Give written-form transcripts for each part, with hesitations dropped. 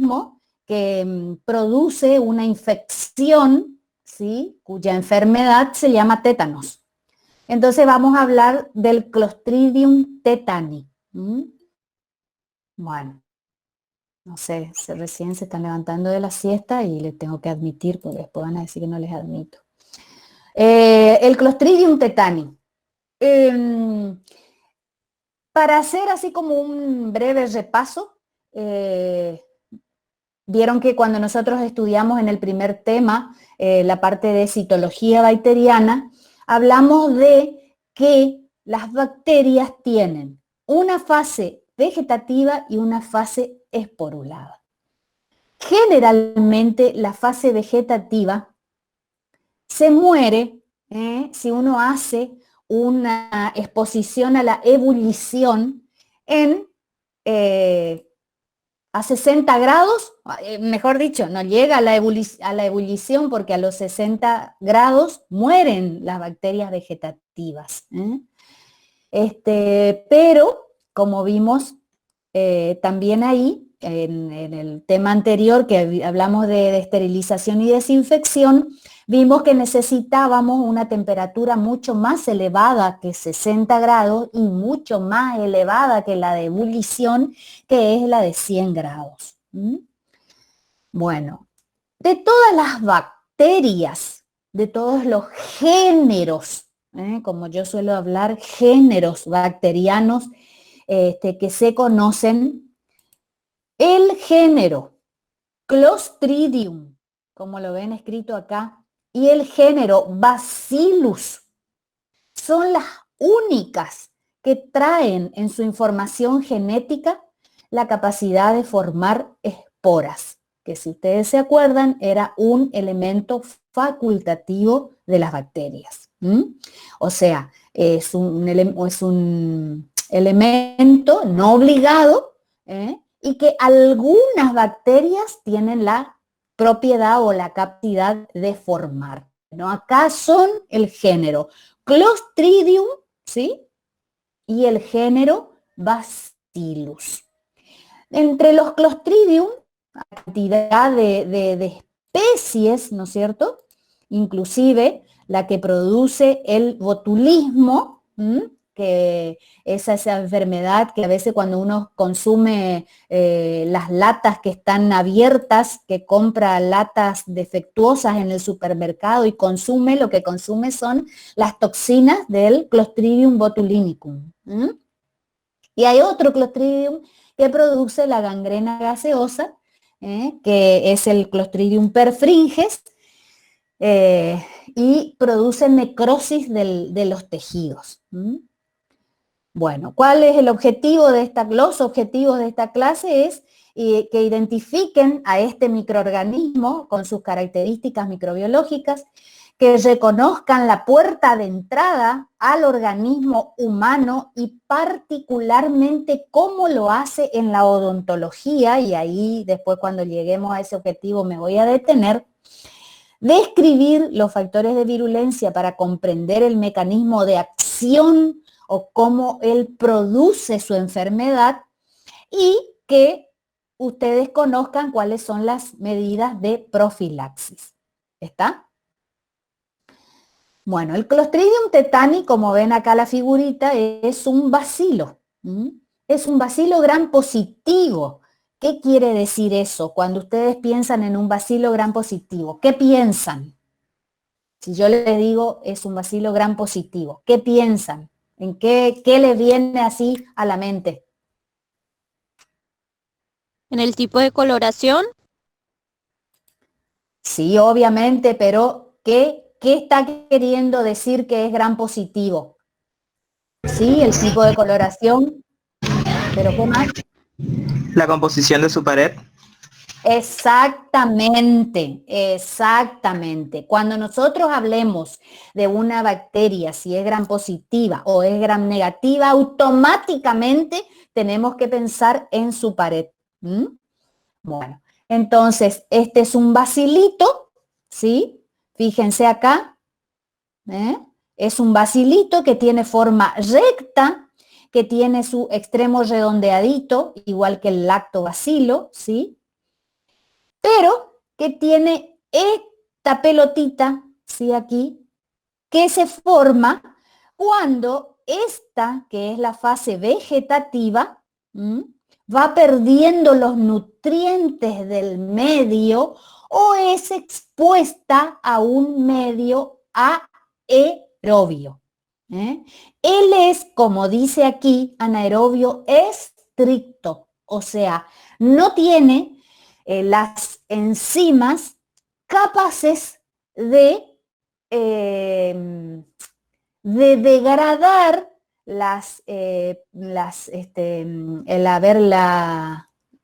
organismo que produce una infección, ¿sí?, cuya enfermedad se llama tétanos. Entonces vamos a hablar del Clostridium tetani. Bueno, no sé, recién se están levantando de la siesta y les tengo que admitir, porque después van a decir que no les admito. El Clostridium tetani. Para hacer así como un breve repaso, vieron que cuando nosotros estudiamos en el primer tema, la parte de citología bacteriana, hablamos de que las bacterias tienen una fase vegetativa y una fase esporulada. Generalmente la fase vegetativa se muere si uno hace una exposición a la ebullición a 60 grados, mejor dicho, no llega a la ebullición porque a los 60 grados mueren las bacterias vegetativas. Pero, como vimos también ahí, en el tema anterior que hablamos de esterilización y desinfección, vimos que necesitábamos una temperatura mucho más elevada que 60 grados y mucho más elevada que la de ebullición, que es la de 100 grados. Bueno, de todas las bacterias, de todos los géneros, como yo suelo hablar, géneros bacterianos que se conocen, el género Clostridium, como lo ven escrito acá, y el género Bacillus son las únicas que traen en su información genética la capacidad de formar esporas, que si ustedes se acuerdan era un elemento facultativo de las bacterias. O sea, es un elemento no obligado, y que algunas bacterias tienen la propiedad o la capacidad de formar. ¿No? Acá son el género Clostridium, ¿sí?, y el género Bacillus. Entre los Clostridium, cantidad de especies, ¿no es cierto?, inclusive la que produce el botulismo, que es esa enfermedad que a veces cuando uno consume las latas que están abiertas, que compra latas defectuosas en el supermercado y consume, lo que consume son las toxinas del Clostridium botulinicum. Y hay otro Clostridium que produce la gangrena gaseosa, que es el Clostridium perfringens, y produce necrosis de los tejidos. Bueno, ¿cuál es el objetivo de los objetivos de esta clase? Es que identifiquen a este microorganismo con sus características microbiológicas, que reconozcan la puerta de entrada al organismo humano y particularmente cómo lo hace en la odontología, y ahí después cuando lleguemos a ese objetivo me voy a detener. Describir los factores de virulencia para comprender el mecanismo de acción o cómo él produce su enfermedad, y que ustedes conozcan cuáles son las medidas de profilaxis. ¿Está? Bueno, el Clostridium tetani, como ven acá la figurita, es un bacilo. Es un bacilo gram positivo. ¿Qué quiere decir eso cuando ustedes piensan en un bacilo gram positivo? ¿Qué piensan? Si yo les digo es un bacilo gram positivo, ¿qué piensan? ¿En qué les viene así a la mente? ¿En el tipo de coloración? Sí, obviamente, pero ¿qué está queriendo decir que es gram positivo? Sí, el tipo de coloración, pero ¿qué más? La composición de su pared. Exactamente, exactamente. Cuando nosotros hablemos de una bacteria, si es gram positiva o es gram negativa, automáticamente tenemos que pensar en su pared. Bueno, entonces, este es un bacilito, ¿sí? Fíjense acá, es un bacilito que tiene forma recta, que tiene su extremo redondeadito, igual que el lactobacilo, ¿sí? pero que tiene esta pelotita, ¿sí? Aquí, que se forma cuando esta, que es la fase vegetativa, va perdiendo los nutrientes del medio o es expuesta a un medio aerobio. Él es, como dice aquí, anaerobio estricto, o sea, no tiene las enzimas capaces de degradar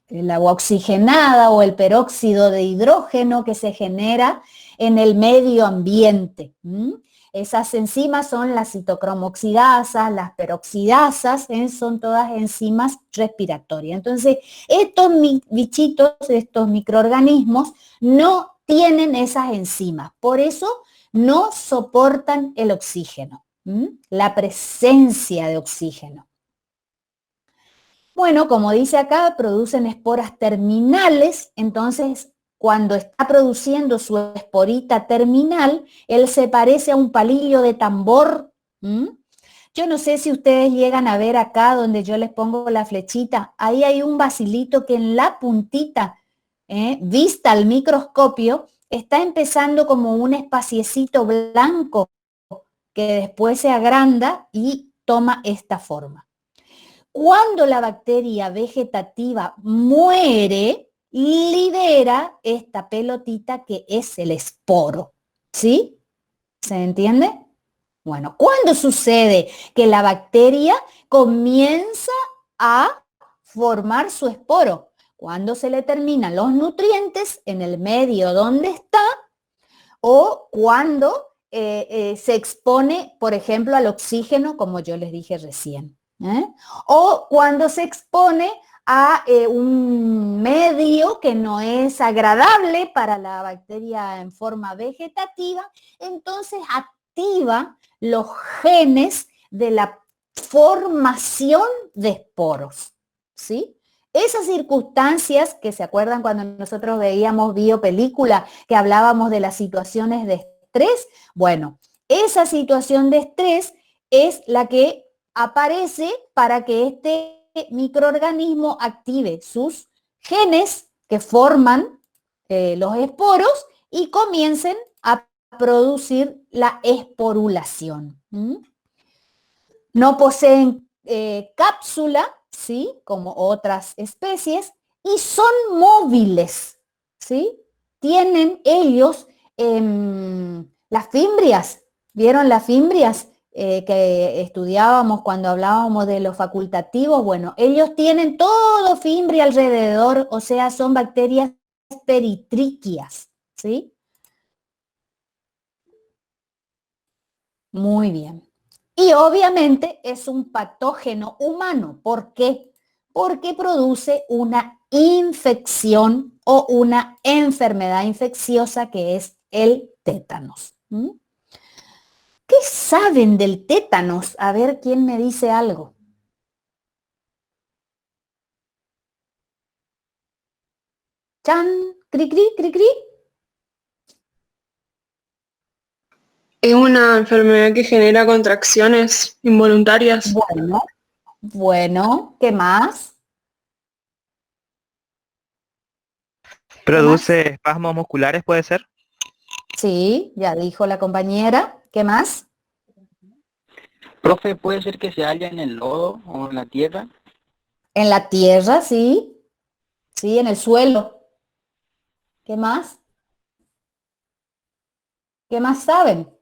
el agua oxigenada o el peróxido de hidrógeno que se genera en el medio ambiente. Esas enzimas son las citocromoxidasas, las peroxidasas, son todas enzimas respiratorias. Entonces, estos bichitos, estos microorganismos, no tienen esas enzimas. Por eso no soportan el oxígeno, la presencia de oxígeno. Bueno, como dice acá, producen esporas terminales, entonces cuando está produciendo su esporita terminal, él se parece a un palillo de tambor. Yo no sé si ustedes llegan a ver acá donde yo les pongo la flechita, ahí hay un bacilito que en la puntita, vista al microscopio, está empezando como un espaciecito blanco que después se agranda y toma esta forma. Cuando la bacteria vegetativa muere, libera esta pelotita que es el esporo. ¿Sí? ¿Se entiende? Bueno, ¿cuándo sucede que la bacteria comienza a formar su esporo? Cuando se le terminan los nutrientes en el medio donde está o cuando se expone, por ejemplo, al oxígeno, como yo les dije recién. O cuando se expone a un medio que no es agradable para la bacteria en forma vegetativa, entonces activa los genes de la formación de esporos, ¿sí? Esas circunstancias que se acuerdan cuando nosotros veíamos biopelícula, que hablábamos de las situaciones de estrés, bueno, esa situación de estrés es la que aparece para que este microorganismo active sus genes que forman los esporos y comiencen a producir la esporulación. No poseen cápsula, ¿sí? Como otras especies, y son móviles, ¿sí? Tienen ellos las fimbrias, ¿vieron las fimbrias que estudiábamos cuando hablábamos de los facultativos? Bueno, ellos tienen todo fimbria alrededor, o sea, son bacterias peritriquias, ¿sí? Muy bien. Y obviamente es un patógeno humano. ¿Por qué? Porque produce una infección o una enfermedad infecciosa que es el tétanos. ¿Qué saben del tétanos? A ver quién me dice algo. Chan, cri, cri, cri, cri. Es una enfermedad que genera contracciones involuntarias. Bueno, ¿qué más? ¿Produce espasmos musculares, puede ser? Sí, ya dijo la compañera. ¿Qué más? Profe, ¿puede ser que se halla en el lodo o en la tierra? En la tierra, sí. Sí, en el suelo. ¿Qué más? ¿Qué más saben?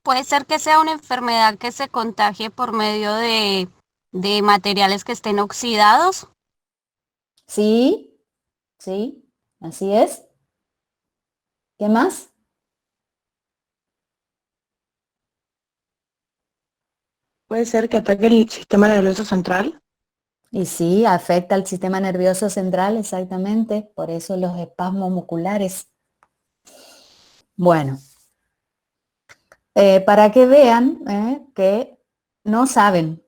Puede ser que sea una enfermedad que se contagie por medio de materiales que estén oxidados. Sí, sí, así es. ¿Qué más? Puede ser que ataque el sistema nervioso central. Y sí, afecta al sistema nervioso central, exactamente. Por eso los espasmos musculares. Bueno, para que vean que no saben,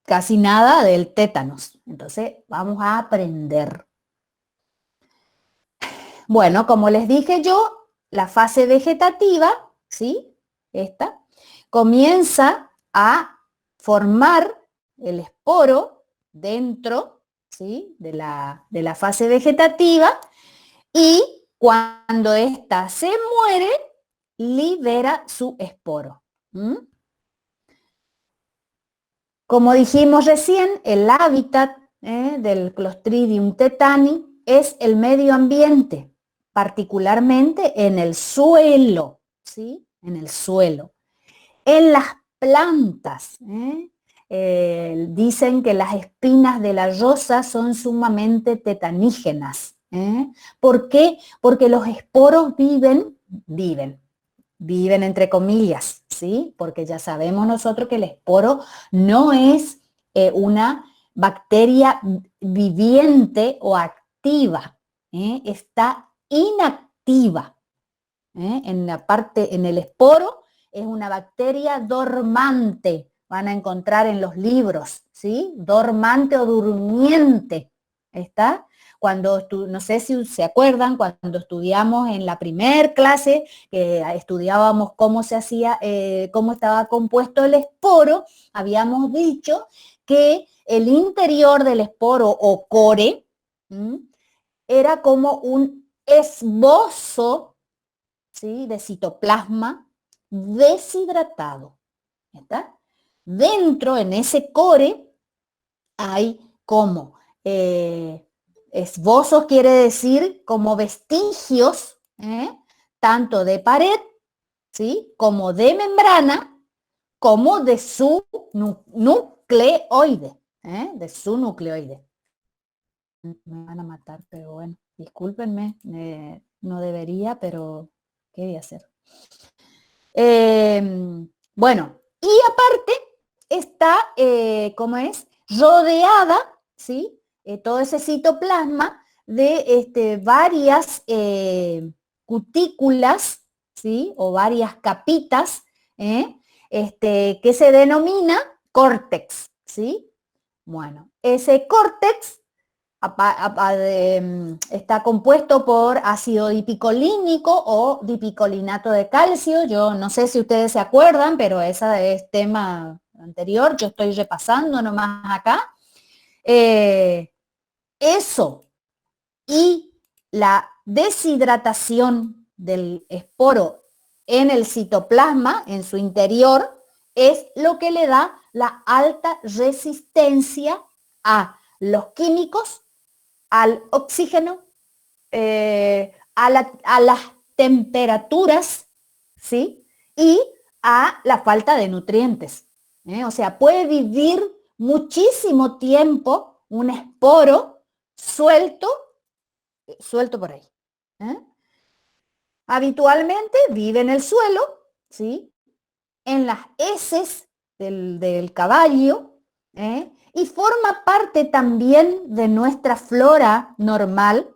casi nada del tétanos. Entonces vamos a aprender. Bueno, como les dije yo, la fase vegetativa, ¿sí? Esta, comienza a formar el esporo dentro, ¿sí? de la fase vegetativa, y cuando ésta se muere, libera su esporo. ¿Mm? Como dijimos recién, el hábitat del Clostridium tetani es el medio ambiente, particularmente en el suelo, ¿sí? En el suelo. En las plantas, dicen que las espinas de la rosa son sumamente tetanígenas. ¿Por qué? Porque los esporos viven entre comillas, ¿sí? Porque ya sabemos nosotros que el esporo no es una bacteria viviente o activa, está inactiva. En la parte, en el esporo, es una bacteria dormante, van a encontrar en los libros, ¿sí? Dormante o durmiente, ¿está? Cuando, no sé si se acuerdan, cuando estudiamos en la primer clase, estudiábamos cómo se hacía, cómo estaba compuesto el esporo, habíamos dicho que el interior del esporo o core era como un esbozo, ¿sí? De citoplasma deshidratado. ¿Está? Dentro, en ese core, hay como esbozos, quiere decir como vestigios, tanto de pared, ¿sí? Como de membrana, como de su nucleoide, de su nucleoide. Me van a matar, pero bueno, discúlpenme, no debería, pero ¿qué voy a hacer? Bueno, y aparte está, ¿cómo es? Rodeada, ¿sí? Todo ese citoplasma de varias cutículas, ¿sí? O varias capitas, que se denomina córtex, ¿sí? Bueno, ese córtex está compuesto por ácido dipicolínico o dipicolinato de calcio. Yo no sé si ustedes se acuerdan, pero ese es tema anterior, yo estoy repasando nomás acá. Eso y la deshidratación del esporo en el citoplasma, en su interior, es lo que le da la alta resistencia a los químicos, al oxígeno, a las temperaturas, ¿sí? Y a la falta de nutrientes. O sea, puede vivir muchísimo tiempo un esporo suelto por ahí. Habitualmente vive en el suelo, ¿sí? En las heces del caballo, y forma parte también de nuestra flora normal,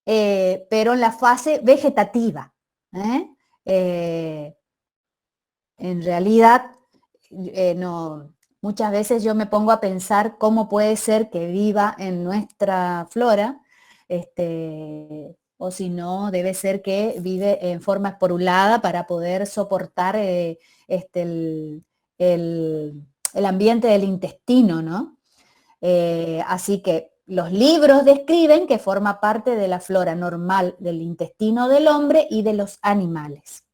pero en la fase vegetativa. En realidad, no, muchas veces yo me pongo a pensar cómo puede ser que viva en nuestra flora, o si no, debe ser que vive en forma esporulada para poder soportar el, el ambiente del intestino, ¿no? Así que los libros describen que forma parte de la flora normal del intestino del hombre y de los animales.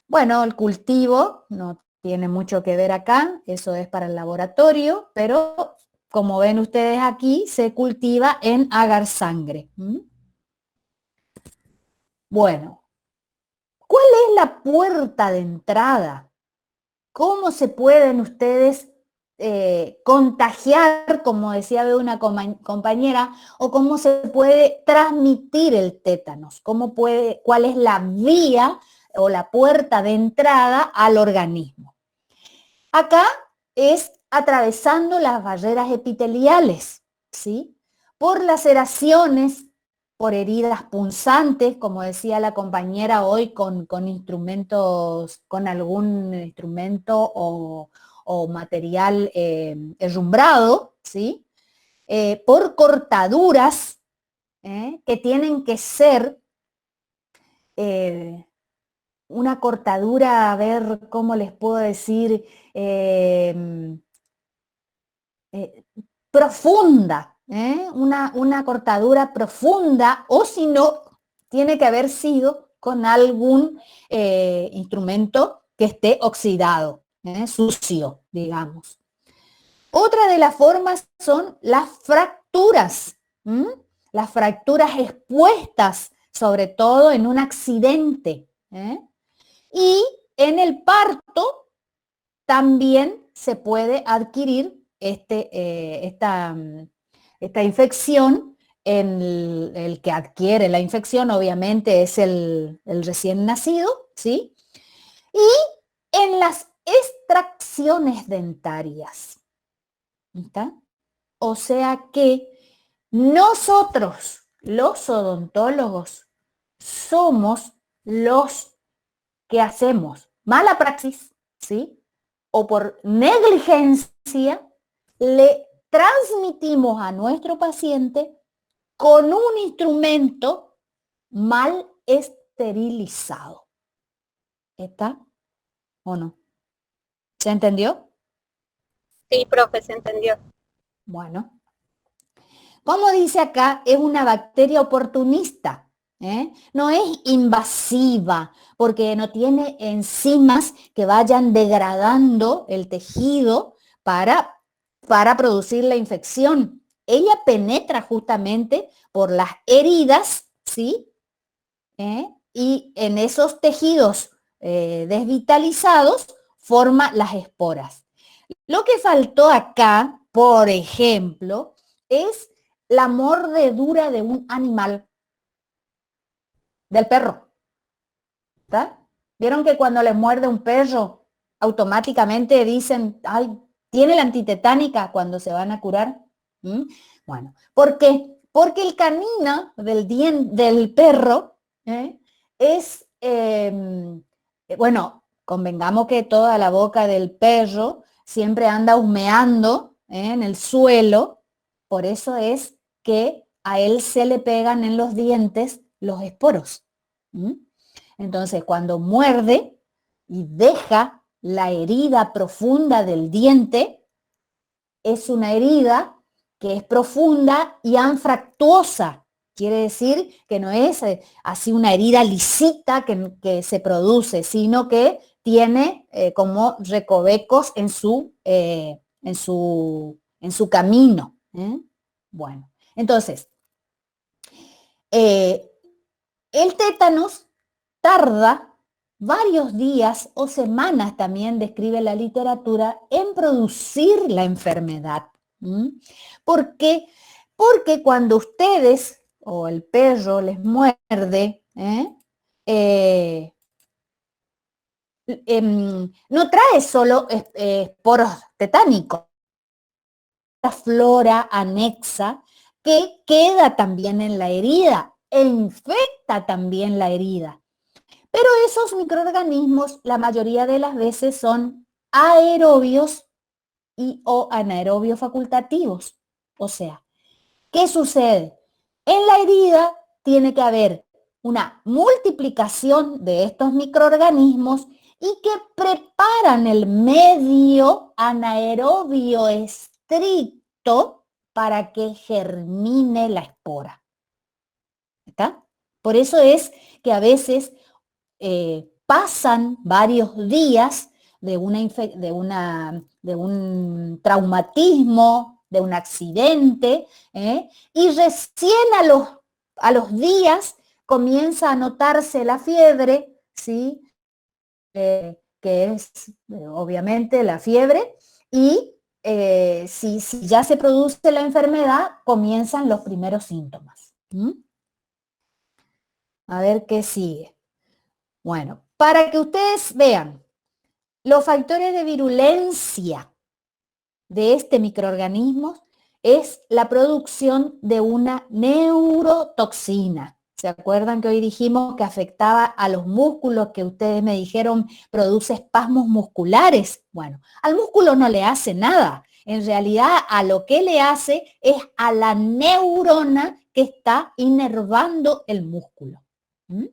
Bueno, el cultivo no tiene mucho que ver acá, eso es para el laboratorio, pero como ven ustedes aquí, se cultiva en agar sangre. Bueno, ¿cuál es la puerta de entrada? ¿Cómo se pueden ustedes contagiar, como decía de una compañera, o cómo se puede transmitir el tétanos? ¿Cuál es la vía o la puerta de entrada al organismo? Acá es atravesando las barreras epiteliales, ¿sí? Por laceraciones, por heridas punzantes, como decía la compañera hoy, con instrumentos, con algún instrumento o material herrumbrado, ¿sí? Por cortaduras, que tienen que ser una cortadura, a ver cómo les puedo decir, profunda, una cortadura profunda, o si no, tiene que haber sido con algún instrumento que esté oxidado, sucio, digamos. Otra de las formas son las fracturas, las fracturas expuestas, sobre todo en un accidente. Y en el parto también se puede adquirir esta infección. El que adquiere la infección obviamente es el recién nacido, ¿sí? Y en las extracciones dentarias, ¿está? O sea que nosotros, los odontólogos, somos los que hacemos mala praxis, ¿sí? O por negligencia, le transmitimos a nuestro paciente con un instrumento mal esterilizado. ¿Está o no? ¿Se entendió? Sí, profe, se entendió. Bueno. Como dice acá, es una bacteria oportunista, no es invasiva, porque no tiene enzimas que vayan degradando el tejido para producir la infección. Ella penetra justamente por las heridas, ¿sí? Y en esos tejidos desvitalizados forma las esporas. Lo que faltó acá, por ejemplo, es la mordedura de un animal, del perro. ¿Está? ¿Vieron que cuando les muerde un perro, automáticamente dicen, ay, tiene la antitetánica cuando se van a curar? Bueno, ¿por qué? Porque el canino del perro es, bueno, convengamos que toda la boca del perro siempre anda humeando en el suelo, por eso es que a él se le pegan en los dientes los esporos. Entonces, cuando muerde y deja la herida profunda del diente, es una herida que es profunda y anfractuosa. Quiere decir que no es así una herida lisita que se produce, sino que tiene como recovecos en su camino. Bueno, entonces, el tétanos tarda varios días o semanas, también describe la literatura, en producir la enfermedad. ¿Por qué? Porque cuando ustedes o el perro les muerde, no trae solo esporos tetánicos, la flora anexa que queda también en la herida e infecta también la herida. Pero esos microorganismos la mayoría de las veces son aerobios o anaerobios facultativos. O sea, ¿qué sucede? En la herida tiene que haber una multiplicación de estos microorganismos y que preparan el medio anaerobio estricto para que germine la espora. ¿Está? Por eso es que a veces pasan varios días de un traumatismo, de un accidente, y recién a los días comienza a notarse la fiebre, ¿sí? Que es obviamente la fiebre, y si ya se produce la enfermedad, comienzan los primeros síntomas. A ver qué sigue. Bueno, para que ustedes vean, los factores de virulencia de este microorganismo es la producción de una neurotoxina. ¿Se acuerdan que hoy dijimos que afectaba a los músculos, que ustedes me dijeron produce espasmos musculares? Bueno, al músculo no le hace nada. En realidad, a lo que le hace es a la neurona que está inervando el músculo. ¿Mm?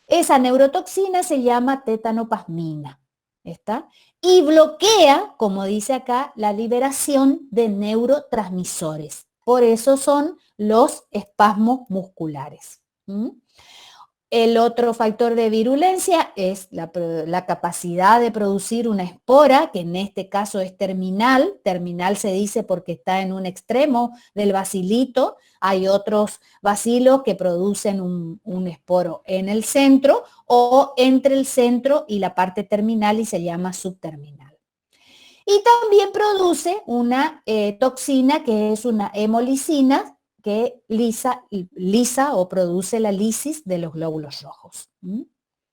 Esa neurotoxina se llama tetanopasmina, ¿está? Y bloquea, como dice acá, la liberación de neurotransmisores. Por eso son los espasmos musculares. ¿Mm? El otro factor de virulencia es la capacidad de producir una espora, que en este caso es terminal. Terminal se dice porque está en un extremo del bacilito. Hay otros bacilos que producen un esporo en el centro o entre el centro y la parte terminal y se llama subterminal. Y también produce una toxina que es una hemolicina, que lisa o produce la lisis de los glóbulos rojos. ¿Mm?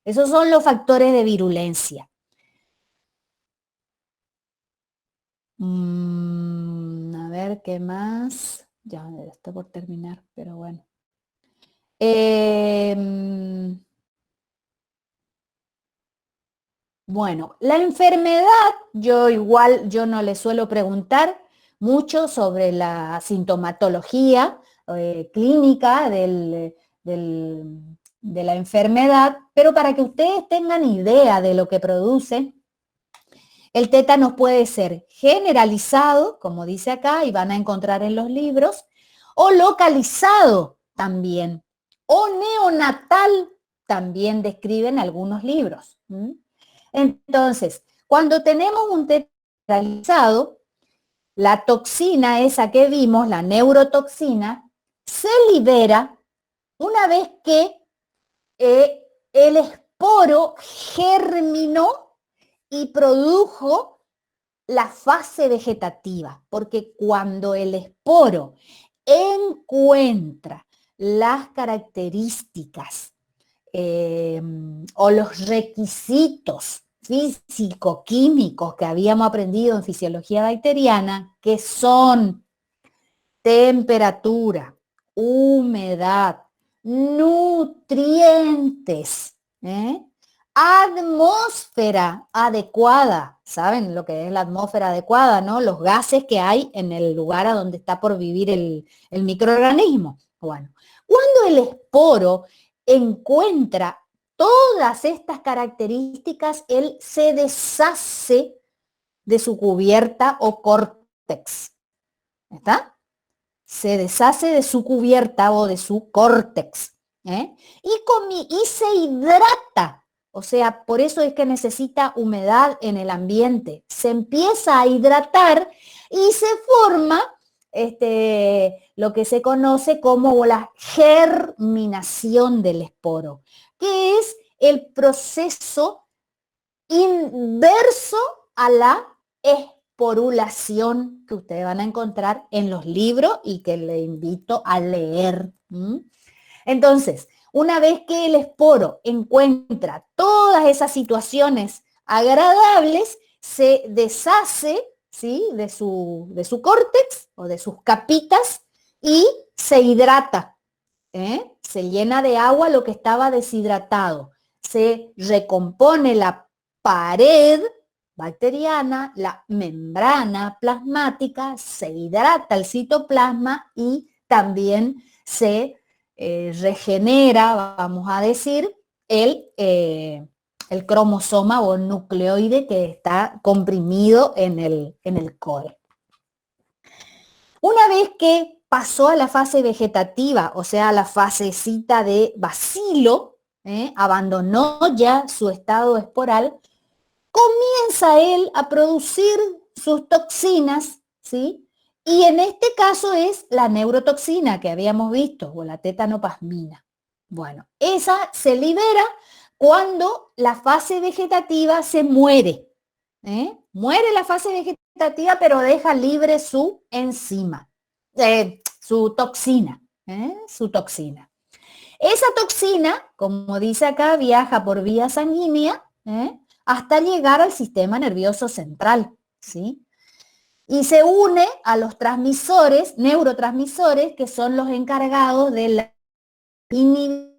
Esos son los factores de virulencia. A ver, ¿qué más? Ya está por terminar, pero bueno. Bueno, la enfermedad, yo no le suelo preguntar mucho sobre la sintomatología clínica de la enfermedad, pero para que ustedes tengan idea de lo que produce, el tétanos puede ser generalizado, como dice acá, y van a encontrar en los libros, o localizado también, o neonatal también describen algunos libros. Entonces, cuando tenemos un tétanos generalizado, la toxina esa que vimos, la neurotoxina, se libera una vez que el esporo germinó y produjo la fase vegetativa, porque cuando el esporo encuentra las características o los requisitos físico-químicos que habíamos aprendido en fisiología bacteriana, que son temperatura, humedad, nutrientes, atmósfera adecuada. ¿Saben lo que es la atmósfera adecuada, no? Los gases que hay en el lugar a donde está por vivir el microorganismo. Bueno, cuando el esporo encuentra todas estas características, él se deshace de su cubierta o córtex. ¿Está? Se deshace de su cubierta o de su córtex. Y se hidrata. O sea, por eso es que necesita humedad en el ambiente. Se empieza a hidratar y se forma lo que se conoce como la germinación del esporo, que es el proceso inverso a la esporulación que ustedes van a encontrar en los libros y que le invito a leer. Entonces, una vez que el esporo encuentra todas esas situaciones agradables, se deshace, ¿sí?, de su córtex o de sus capitas y se hidrata. Se llena de agua lo que estaba deshidratado. Se recompone la pared bacteriana, la membrana plasmática, se hidrata el citoplasma y también se regenera, vamos a decir, el cromosoma o nucleoide que está comprimido en el core. Una vez que pasó a la fase vegetativa, o sea, a la fasecita de bacilo, abandonó ya su estado esporal, comienza él a producir sus toxinas, ¿sí? Y en este caso es la neurotoxina que habíamos visto, o la tetanopasmina. Bueno, esa se libera cuando la fase vegetativa se muere. Muere la fase vegetativa, pero deja libre su enzima, su toxina, su toxina. Esa toxina, como dice acá, viaja por vía sanguínea, hasta llegar al sistema nervioso central, ¿sí? Y se une a los transmisores, neurotransmisores, que son los encargados de la inhibición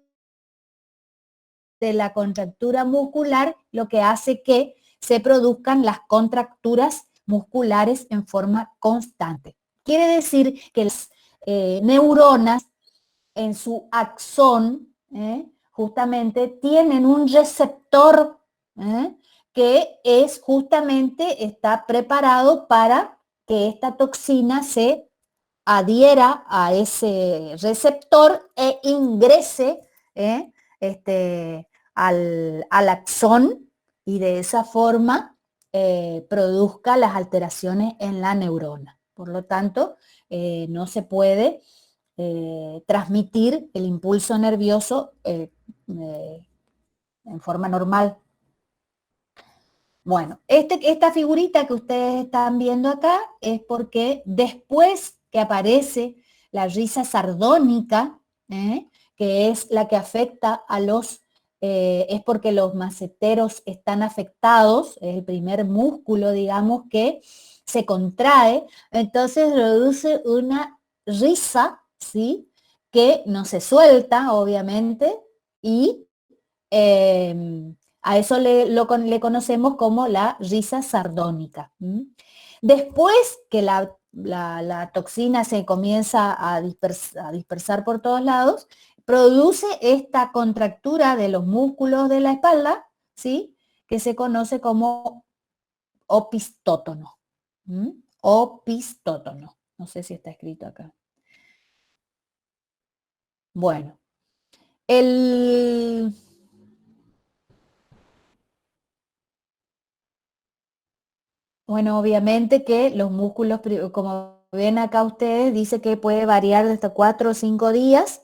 de la contractura muscular, lo que hace que se produzcan las contracturas musculares en forma constante. Quiere decir que las neuronas en su axón, justamente tienen un receptor que es justamente, está preparado para que esta toxina se adhiera a ese receptor e ingrese al axón y de esa forma produzca las alteraciones en la neurona. Por lo tanto, no se puede transmitir el impulso nervioso en forma normal. Bueno, esta figurita que ustedes están viendo acá es porque después que aparece la risa sardónica, que es la que afecta a los, es porque los maceteros están afectados, es el primer músculo, digamos, que se contrae, entonces produce una risa, ¿sí? Que no se suelta, obviamente, y a eso le conocemos como la risa sardónica. Después que la toxina se comienza a dispersar por todos lados, produce esta contractura de los músculos de la espalda, ¿sí? Que se conoce como opistótono. Opistótono. No sé si está escrito acá. Bueno, Bueno, obviamente que los músculos, como ven acá ustedes, dice que puede variar de hasta 4 o 5 días,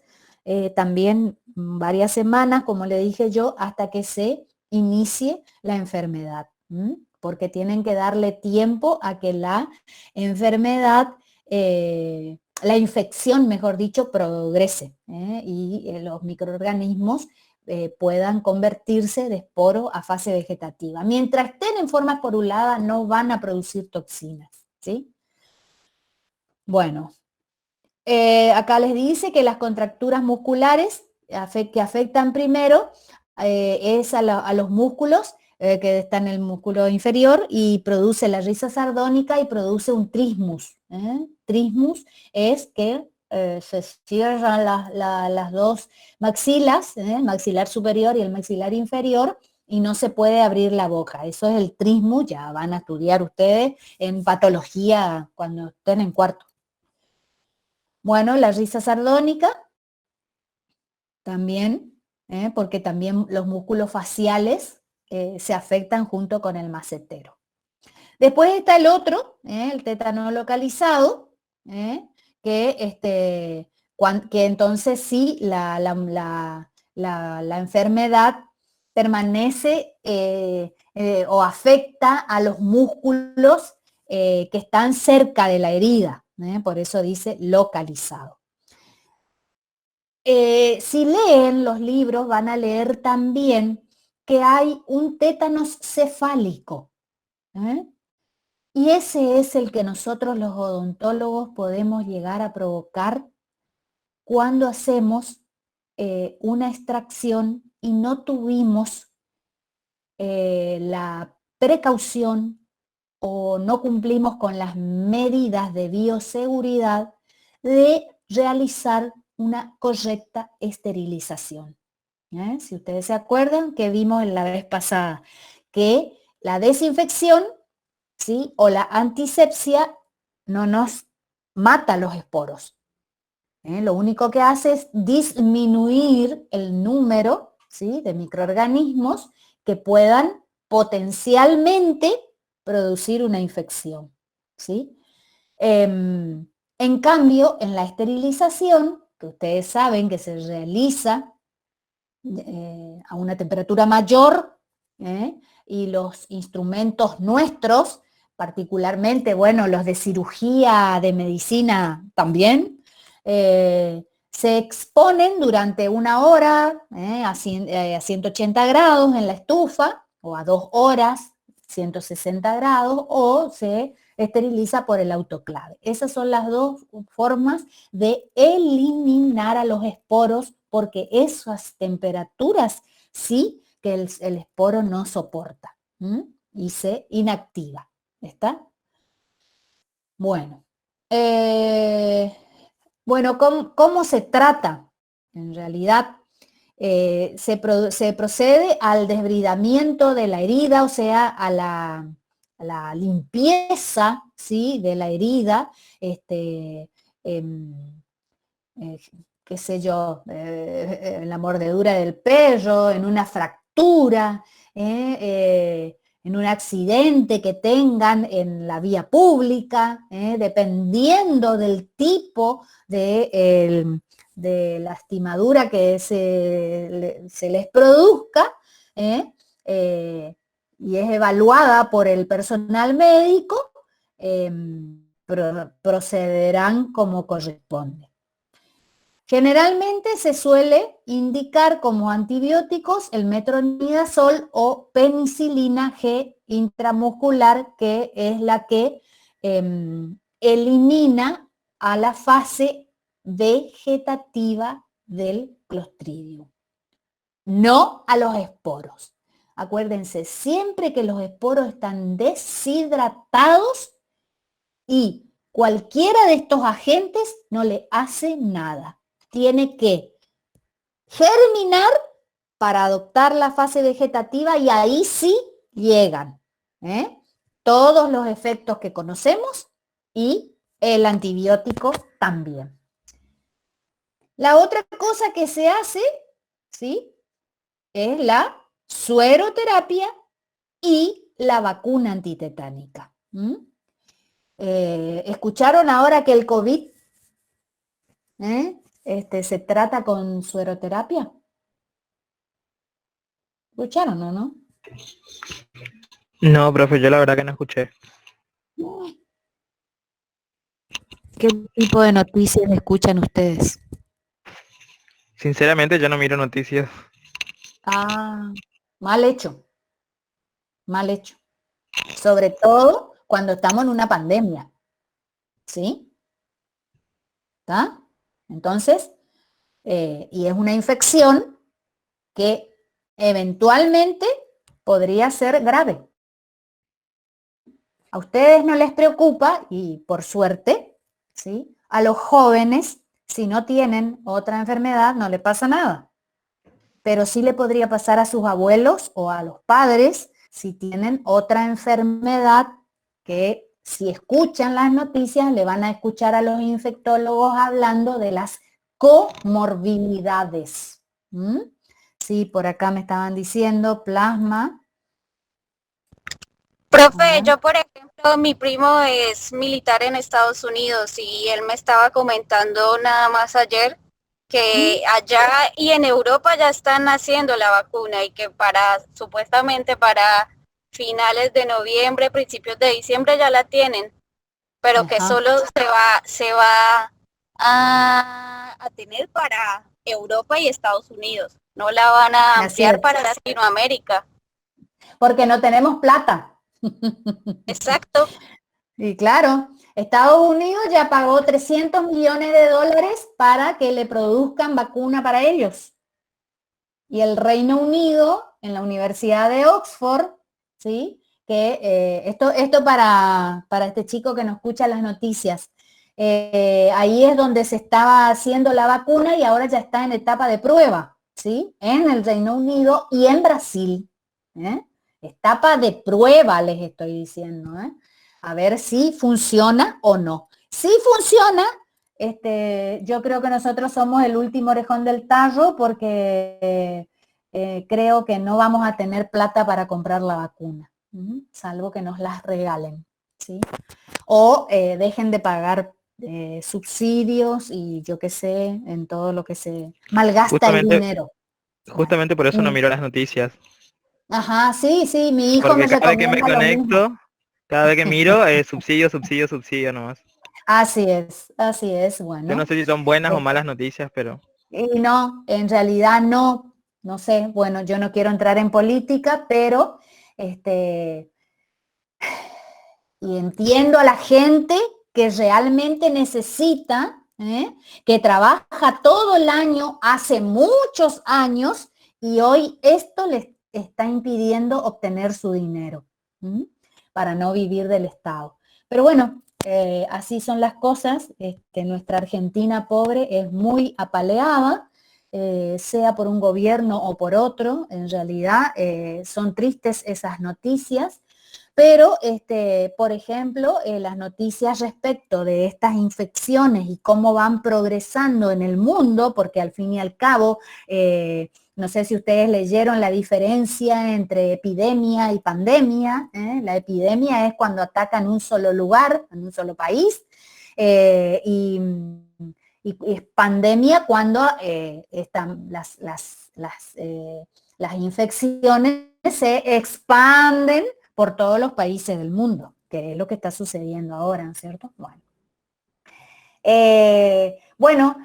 también varias semanas, como le dije yo, hasta que se inicie la enfermedad, porque tienen que darle tiempo a que la enfermedad, la infección, mejor dicho, progrese, y los microorganismos puedan convertirse de esporo a fase vegetativa. Mientras estén en forma esporulada no van a producir toxinas, ¿sí? Bueno, acá les dice que las contracturas musculares que afectan primero es a los músculos que están en el músculo inferior y produce la risa sardónica y produce un trismus. Trismus es que se cierran las dos maxilas, el maxilar superior y el maxilar inferior, y no se puede abrir la boca. Eso es el trismus, ya van a estudiar ustedes en patología cuando estén en cuarto. Bueno, la risa sardónica también, porque también los músculos faciales se afectan junto con el macetero. Después está el otro, el tétano localizado, que entonces sí la enfermedad permanece o afecta a los músculos que están cerca de la herida, por eso dice localizado. Si leen los libros van a leer también que hay un tétanos cefálico, y ese es el que nosotros los odontólogos podemos llegar a provocar cuando hacemos una extracción y no tuvimos la precaución o no cumplimos con las medidas de bioseguridad de realizar una correcta esterilización. Si ustedes se acuerdan que vimos en la vez pasada que la desinfección, ¿sí?, o la antisepsia no nos mata los esporos. Lo único que hace es disminuir el número, ¿sí?, de microorganismos que puedan potencialmente producir una infección, ¿sí? En cambio, en la esterilización, que ustedes saben que se realiza a una temperatura mayor, y los instrumentos nuestros, particularmente, bueno, los de cirugía, de medicina también, se exponen durante 1 hora a 180 grados en la estufa, o a 2 horas, 160 grados, o se esteriliza por el autoclave. Esas son las dos formas de eliminar a los esporos, porque esas temperaturas sí que el esporo no soporta y se inactiva. ¿Está? Bueno, bueno, ¿cómo se trata En realidad, se procede al desbridamiento de la herida, o sea, a la limpieza, ¿sí?, de la herida, em, eh, qué sé yo, en la mordedura del perro, en una fractura, en un accidente que tengan en la vía pública, dependiendo del tipo de lastimadura que se les produzca, y es evaluada por el personal médico, procederán como corresponde. Generalmente se suele indicar como antibióticos el metronidazol o penicilina G intramuscular, que es la que elimina a la fase vegetativa del Clostridium, no a los esporos. Acuérdense, siempre que los esporos están deshidratados y cualquiera de estos agentes no le hace nada. Tiene que germinar para adoptar la fase vegetativa y ahí sí llegan todos los efectos que conocemos y el antibiótico también. La otra cosa que se hace, ¿sí?, es la sueroterapia y la vacuna antitetánica. ¿Escucharon ahora que el COVID se trata con sueroterapia? ¿Escucharon o no? No, profe, yo la verdad que no escuché. ¿Qué tipo de noticias escuchan ustedes? Sinceramente yo no miro noticias. Ah, mal hecho, mal hecho. Sobre todo cuando estamos en una pandemia, ¿sí? ¿Está? Entonces, y es una infección que eventualmente podría ser grave. A ustedes no les preocupa, y por suerte, ¿sí?, a los jóvenes, si no tienen otra enfermedad, no le pasa nada. Pero sí le podría pasar a sus abuelos o a los padres si tienen otra enfermedad, que si escuchan las noticias le van a escuchar a los infectólogos hablando de las comorbilidades. Sí, por acá me estaban diciendo plasma. Profe, yo por ejemplo, mi primo es militar en Estados Unidos y él me estaba comentando nada más ayer que allá y en Europa ya están haciendo la vacuna y que supuestamente para finales de noviembre, principios de diciembre ya la tienen, pero que solo se va a tener para Europa y Estados Unidos, no la van a ampliar para Latinoamérica. Porque no tenemos plata. Exacto. Y claro, Estados Unidos ya pagó 300 millones de dólares para que le produzcan vacuna para ellos. Y el Reino Unido, en la Universidad de Oxford, ¿sí?, que esto para este chico que nos escucha las noticias, ahí es donde se estaba haciendo la vacuna y ahora ya está en etapa de prueba, ¿sí?, en el Reino Unido y en Brasil. Etapa de prueba, les estoy diciendo, a ver si funciona o no. Si funciona, yo creo que nosotros somos el último orejón del tarro, porque creo que no vamos a tener plata para comprar la vacuna, salvo que nos las regalen, ¿sí? O dejen de pagar subsidios y yo qué sé, en todo lo que se malgasta el dinero. Justamente por eso no miro las noticias. Ajá, sí, mi hijo Porque me cada vez que me recomienda lo mismo. conecto, cada vez que miro, subsidio, subsidio, subsidio nomás. Así es, Yo bueno. no sé si son buenas o malas noticias, pero... Y no, en realidad no sé, bueno, yo no quiero entrar en política, pero y entiendo a la gente que realmente necesita, que trabaja todo el año, hace muchos años, y hoy esto les está impidiendo obtener su dinero, para no vivir del Estado. Pero bueno, así son las cosas. Nuestra Argentina pobre es muy apaleada, sea por un gobierno o por otro. En realidad son tristes esas noticias, pero por ejemplo, las noticias respecto de estas infecciones y cómo van progresando en el mundo, porque al fin y al cabo, no sé si ustedes leyeron la diferencia entre epidemia y pandemia. La epidemia es cuando ataca en un solo lugar, en un solo país, y pandemia cuando están las infecciones se expanden por todos los países del mundo, que es lo que está sucediendo ahora, ¿no es cierto? Bueno,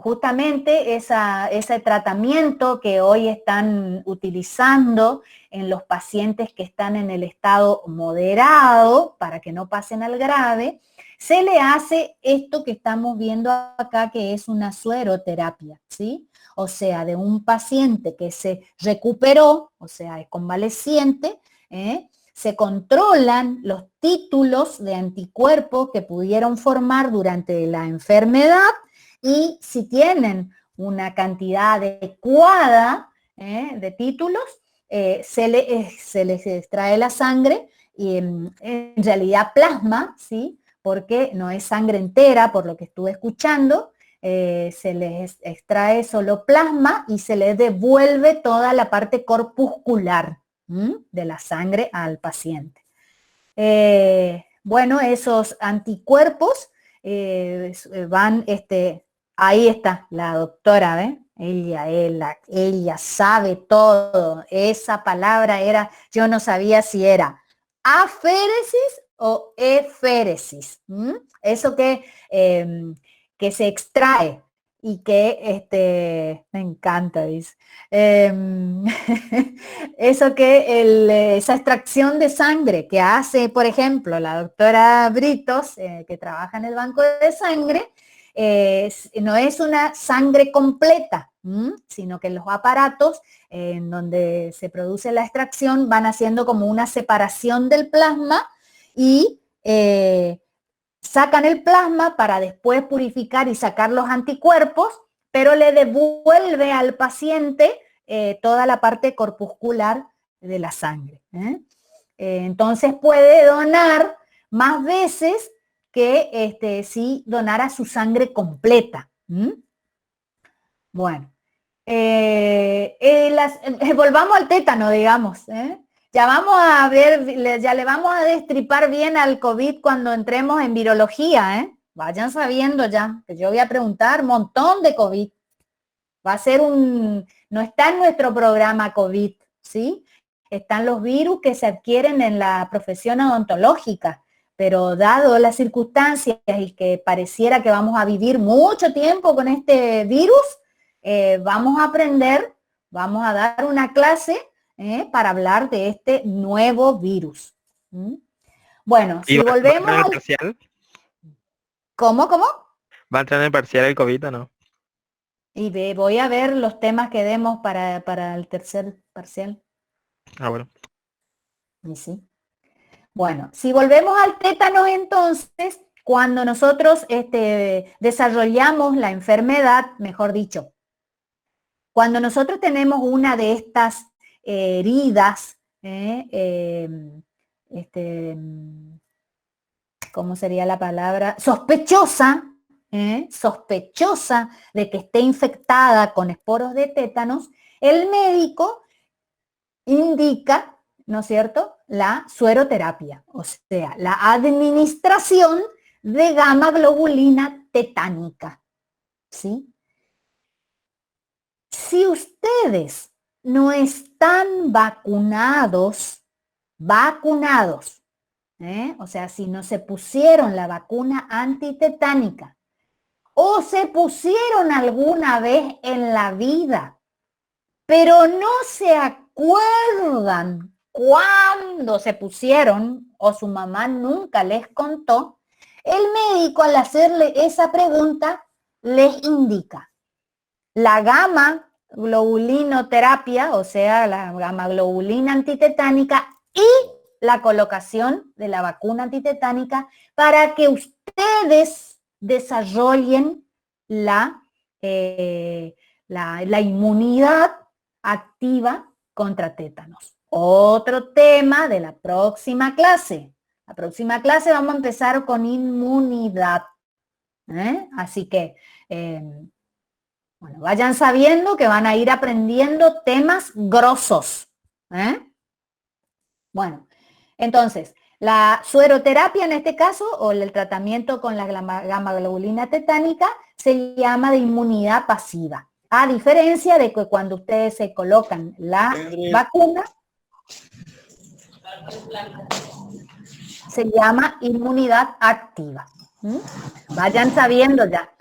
justamente ese tratamiento que hoy están utilizando en los pacientes que están en el estado moderado, para que no pasen al grave, se le hace esto que estamos viendo acá, que es una sueroterapia, ¿sí? O sea, de un paciente que se recuperó, o sea, es convaleciente, se controlan los títulos de anticuerpos que pudieron formar durante la enfermedad, y si tienen una cantidad adecuada de títulos, se les extrae la sangre, y en realidad plasma, ¿sí? Porque no es sangre entera, por lo que estuve escuchando, se les extrae solo plasma y se les devuelve toda la parte corpuscular de la sangre al paciente. Bueno, esos anticuerpos van, ahí está la doctora, ¿ves? Ella sabe todo. Esa palabra era, yo no sabía si era aféresis o eféresis. Eso que se extrae y que, me encanta, dice. Eso esa extracción de sangre que hace, por ejemplo, la doctora Britos, que trabaja en el banco de sangre, no es una sangre completa, sino que los aparatos en donde se produce la extracción van haciendo como una separación del plasma y sacan el plasma para después purificar y sacar los anticuerpos, pero le devuelve al paciente toda la parte corpuscular de la sangre. Entonces puede donar más veces que si donara su sangre completa. Bueno, volvamos al tétano, digamos. Ya vamos a ver, ya le vamos a destripar bien al COVID cuando entremos en virología, Vayan sabiendo ya, que yo voy a preguntar un montón de COVID. Va a ser no está en nuestro programa COVID, ¿sí? Están los virus que se adquieren en la profesión odontológica, pero dado las circunstancias y que pareciera que vamos a vivir mucho tiempo con este virus, vamos a aprender, vamos a dar una clase para hablar de este nuevo virus. Bueno, si volvemos al parcial. ¿Cómo? ¿Va a entrar en el parcial el COVID o no? Y voy a ver los temas que demos para el tercer parcial. Ah, bueno. Y sí. Bueno, si volvemos al tétano, entonces, cuando nosotros desarrollamos la enfermedad, mejor dicho, cuando nosotros tenemos una de estas heridas, ¿cómo sería la palabra? Sospechosa de que esté infectada con esporos de tétanos, el médico indica, ¿no es cierto?, la sueroterapia, o sea, la administración de gamma globulina tetánica, ¿sí? Si ustedes no están vacunados, o sea, si no se pusieron la vacuna antitetánica o se pusieron alguna vez en la vida, pero no se acuerdan cuándo se pusieron o su mamá nunca les contó, el médico al hacerle esa pregunta les indica la gamma globulinoterapia, o sea, la gamma globulina antitetánica y la colocación de la vacuna antitetánica para que ustedes desarrollen la inmunidad activa contra tétanos. Otro tema de la próxima clase. La próxima clase vamos a empezar con inmunidad. Así que, bueno, vayan sabiendo que van a ir aprendiendo temas grosos. Bueno, entonces, la sueroterapia en este caso, o el tratamiento con la gamma-globulina tetánica, se llama de inmunidad pasiva. A diferencia de que cuando ustedes se colocan la vacuna, se llama inmunidad activa. Vayan sabiendo ya.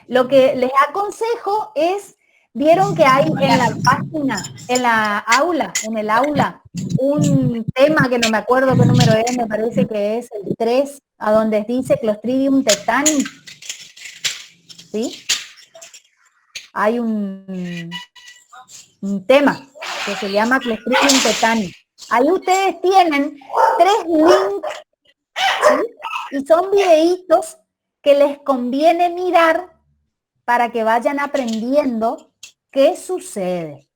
Lo que les aconsejo es, vieron que hay en la página, en el aula, un tema que no me acuerdo qué número es, me parece que es el 3, a donde dice Clostridium tetani. ¿Sí? Hay un tema que se llama Clostridium tetani. Ahí ustedes tienen 3 links, ¿sí? Y son videitos que les conviene mirar para que vayan aprendiendo qué sucede.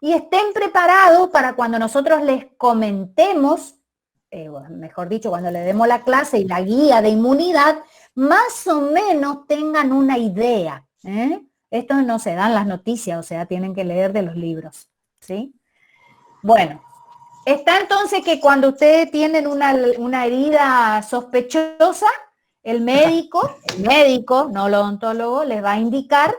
Y estén preparados para cuando nosotros les comentemos, mejor dicho, cuando le demos la clase y la guía de inmunidad, más o menos tengan una idea. Esto no se dan las noticias, o sea, tienen que leer de los libros, ¿sí? Bueno, está entonces que cuando ustedes tienen una herida sospechosa, el médico, no el odontólogo, les va a indicar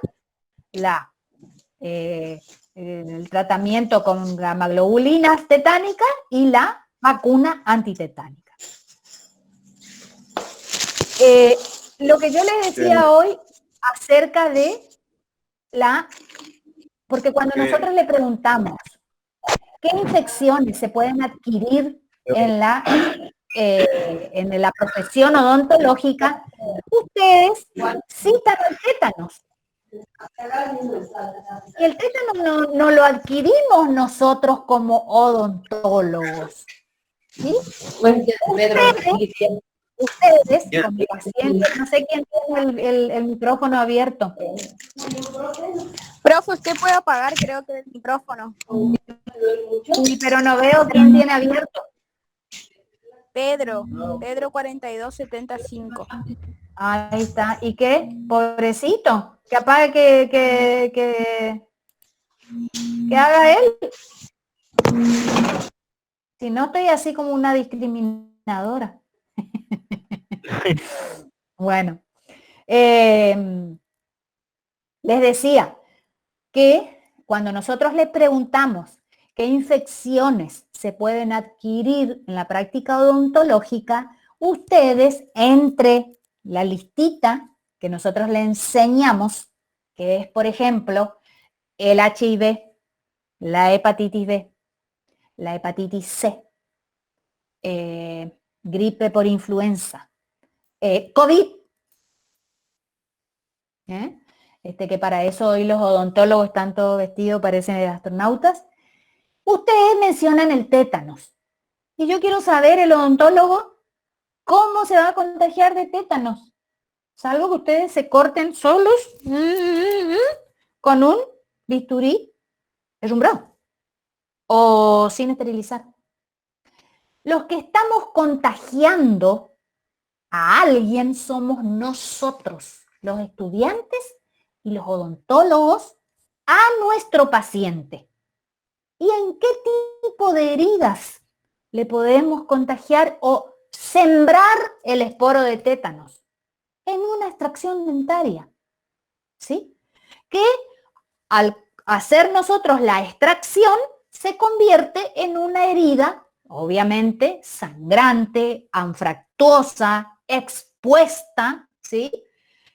el tratamiento con gamma-globulinas tetánicas y la vacuna antitetánica. Lo que yo les decía hoy acerca de porque cuando nosotros le preguntamos qué infecciones se pueden adquirir en la profesión odontológica, ustedes citan el tétanos. Y el tétano no lo adquirimos nosotros como odontólogos. ¿Sí? Ustedes como pacientes, no sé quién tiene el micrófono abierto. Profe, usted puede apagar, creo que el micrófono. Sí, pero no veo quién tiene abierto. Pedro 4275. Ahí está. ¿Y qué? Pobrecito. Que apague, que haga él. Si no, estoy así como una discriminadora. Bueno. Les decía que cuando nosotros les preguntamos qué infecciones se pueden adquirir en la práctica odontológica, ustedes entre la listita que nosotros les enseñamos, que es, por ejemplo, el HIV, la hepatitis B, la hepatitis C, gripe por influenza, COVID, que para eso hoy los odontólogos están todos vestidos, parecen de astronautas. Ustedes mencionan el tétanos. Y yo quiero saber, el odontólogo, ¿cómo se va a contagiar de tétanos? Salvo que ustedes se corten solos con un bisturí herrumbrado o sin esterilizar. Los que estamos contagiando a alguien somos nosotros, los estudiantes y los odontólogos, a nuestro paciente. ¿Y en qué tipo de heridas le podemos contagiar o sembrar el esporo de tétanos? En una extracción dentaria, ¿sí? Que al hacer nosotros la extracción se convierte en una herida, obviamente sangrante, anfractuosa, expuesta, ¿sí?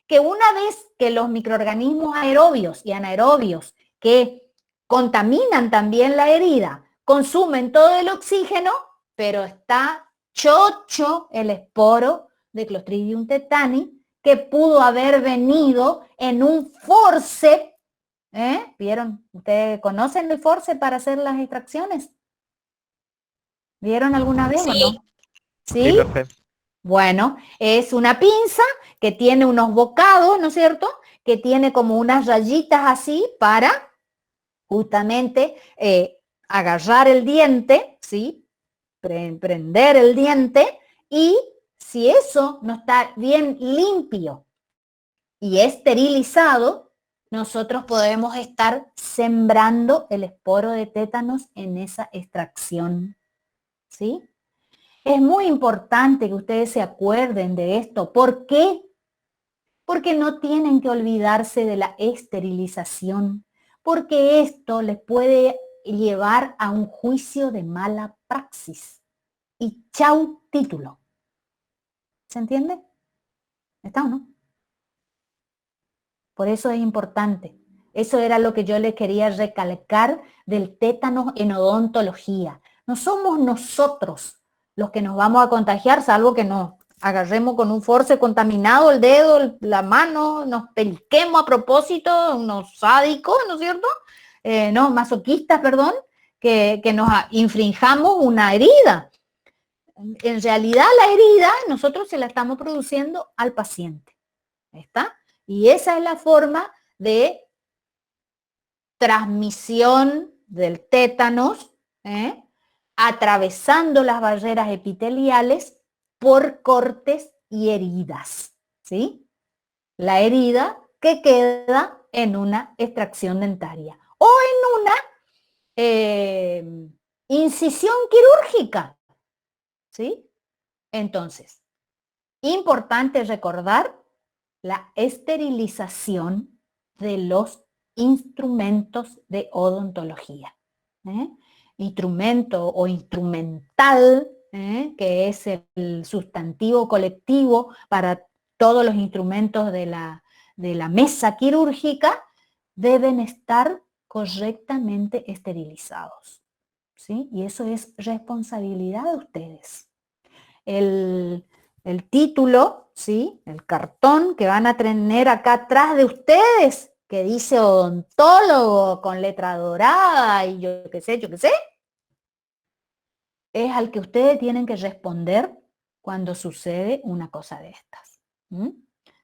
Que una vez que los microorganismos aerobios y anaerobios que contaminan también la herida, consumen todo el oxígeno, pero está chocho el esporo de Clostridium tetani, que pudo haber venido en un forceps. ¿Vieron? ¿Ustedes conocen el forceps para hacer las extracciones? ¿Vieron alguna vez? Sí. ¿O no? ¿Sí? Bueno, es una pinza que tiene unos bocados, ¿no es cierto?, que tiene como unas rayitas así para justamente agarrar el diente, ¿sí? Prender el diente, y si eso no está bien limpio y esterilizado, nosotros podemos estar sembrando el esporo de tétanos en esa extracción, ¿sí? Es muy importante que ustedes se acuerden de esto. ¿Por qué? Porque no tienen que olvidarse de la esterilización, porque esto les puede llevar a un juicio de mala praxis. Y chau título. ¿Se entiende? ¿Está o no? Por eso es importante. Eso era lo que yo les quería recalcar del tétano en odontología. No somos nosotros los que nos vamos a contagiar, salvo que nos agarremos con un force contaminado el dedo, la mano, nos pellizquemos a propósito, unos sádicos, ¿no es cierto? No, masoquistas, perdón, que nos infringamos una herida. En realidad la herida nosotros se la estamos produciendo al paciente. ¿Está? Y esa es la forma de transmisión del tétanos, atravesando las barreras epiteliales por cortes y heridas, ¿sí? La herida que queda en una extracción dentaria o en una incisión quirúrgica, ¿sí? Entonces, importante recordar la esterilización de los instrumentos de odontología. Instrumento o instrumental, que es el sustantivo colectivo para todos los instrumentos de la mesa quirúrgica, deben estar correctamente esterilizados, ¿sí? Y eso es responsabilidad de ustedes. El título, ¿sí? El cartón que van a tener acá atrás de ustedes, que dice odontólogo con letra dorada y yo qué sé, es al que ustedes tienen que responder cuando sucede una cosa de estas.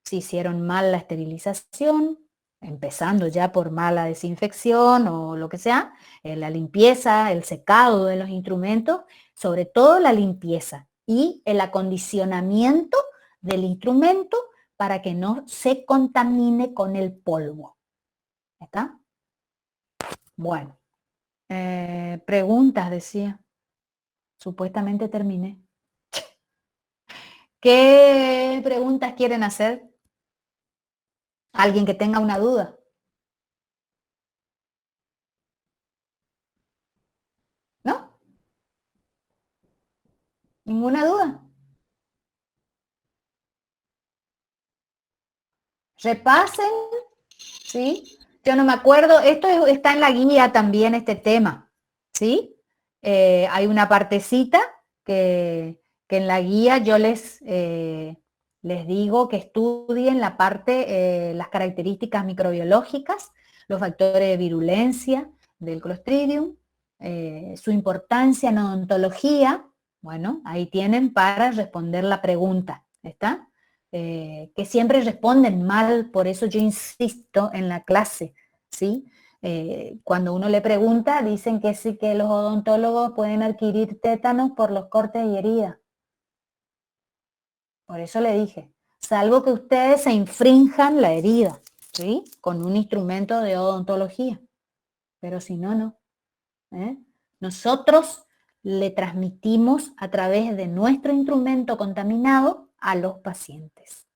Si hicieron mal la esterilización, empezando ya por mala desinfección o lo que sea, la limpieza, el secado de los instrumentos, sobre todo la limpieza y el acondicionamiento del instrumento para que no se contamine con el polvo. ¿Está? Bueno, preguntas, decía. Supuestamente terminé. ¿Qué preguntas quieren hacer? ¿Alguien que tenga una duda? ¿No? ¿Ninguna duda? Repasen, ¿sí? Yo no me acuerdo, está en la guía también este tema, ¿sí? Hay una partecita que en la guía yo les digo que estudien la parte, las características microbiológicas, los factores de virulencia del Clostridium, su importancia en odontología. Bueno, ahí tienen para responder la pregunta, ¿está? Que siempre responden mal, por eso yo insisto en la clase, ¿sí? Cuando uno le pregunta, dicen que sí, que los odontólogos pueden adquirir tétanos por los cortes y heridas. Por eso le dije, salvo que ustedes se infrinjan la herida, ¿sí? Con un instrumento de odontología. Pero si no, no. Nosotros le transmitimos a través de nuestro instrumento contaminado a los pacientes,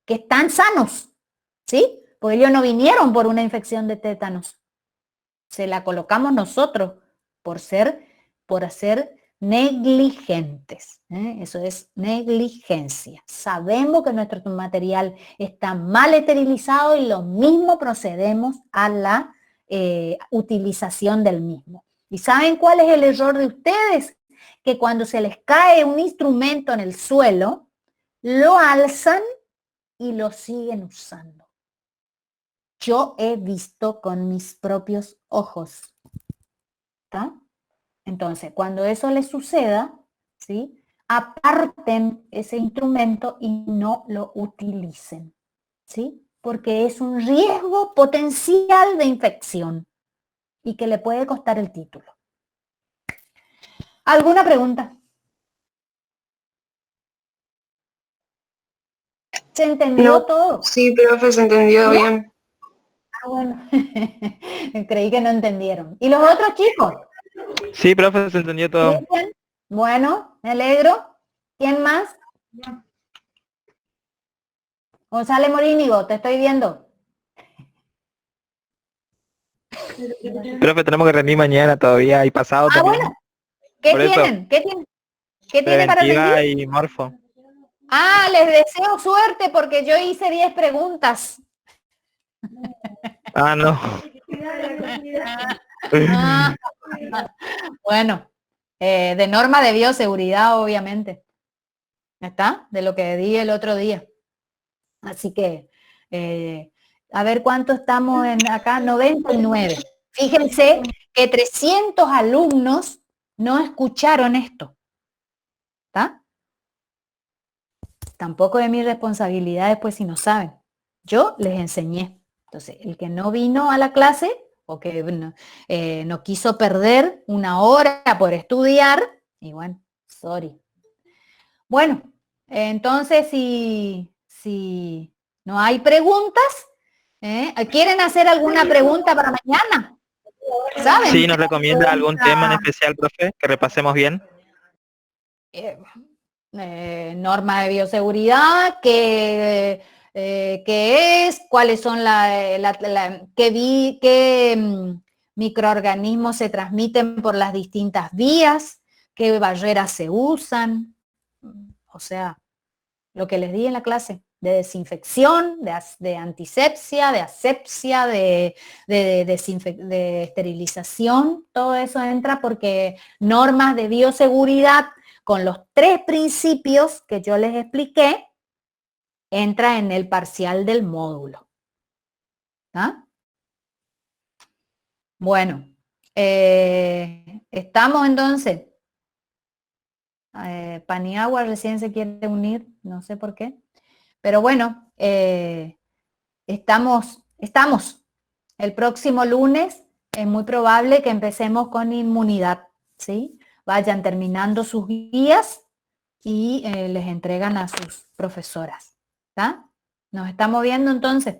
que están sanos, ¿sí? Porque ellos no vinieron por una infección de tétanos. Se la colocamos nosotros por ser negligentes. Eso es negligencia. Sabemos que nuestro material está mal esterilizado y lo mismo procedemos a la utilización del mismo. ¿Y saben cuál es el error de ustedes? Que cuando se les cae un instrumento en el suelo, lo alzan y lo siguen usando. Yo he visto con mis propios ojos. ¿Está? Entonces, cuando eso les suceda, ¿sí? Aparten ese instrumento y no lo utilicen, ¿sí? porque es un riesgo potencial de infección y que le puede costar el título. ¿Alguna pregunta? ¿Se entendió No, todo? sí, profe, se entendió bien. Ah, bueno. Creí que no entendieron. ¿Y los otros chicos? Sí, profe, se entendió todo. ¿Cristian? Bueno, me alegro. ¿Quién más? González Morínigo, te estoy viendo. Profe, tenemos que rendir mañana todavía y pasado Ah, también. bueno. ¿Qué Por eso, tienen? ¿Qué tiene para rendir? preventiva y morfo. Ah, les deseo suerte porque yo hice 10 preguntas. Ah, no. Ah, bueno, de norma de bioseguridad, obviamente. ¿Está? De lo que di el otro día. Así que, a ver cuánto estamos en acá, 99. Fíjense que 300 alumnos no escucharon esto. ¿Está? Tampoco es mi responsabilidad después si no saben. Yo les enseñé. Entonces, el que no vino a la clase o que no quiso perder una hora por estudiar, y bueno, sorry. Bueno, entonces si no hay preguntas, ¿quieren hacer alguna pregunta para mañana? ¿Saben? Sí, ¿nos recomienda algún tema en especial, profe? Que repasemos bien. Norma de bioseguridad, qué es, cuáles son qué microorganismos se transmiten por las distintas vías, qué barreras se usan, o sea, lo que les di en la clase, de desinfección, de antisepsia, de asepsia, de esterilización, todo eso entra porque normas de bioseguridad con los 3 principios que yo les expliqué, entra en el parcial del módulo. ¿Ah? Bueno, estamos entonces. Paniagua recién se quiere unir, no sé por qué. Pero bueno, estamos. El próximo lunes es muy probable que empecemos con inmunidad, ¿sí? Vayan terminando sus guías y les entregan a sus profesoras. ¿Está? Nos estamos viendo entonces.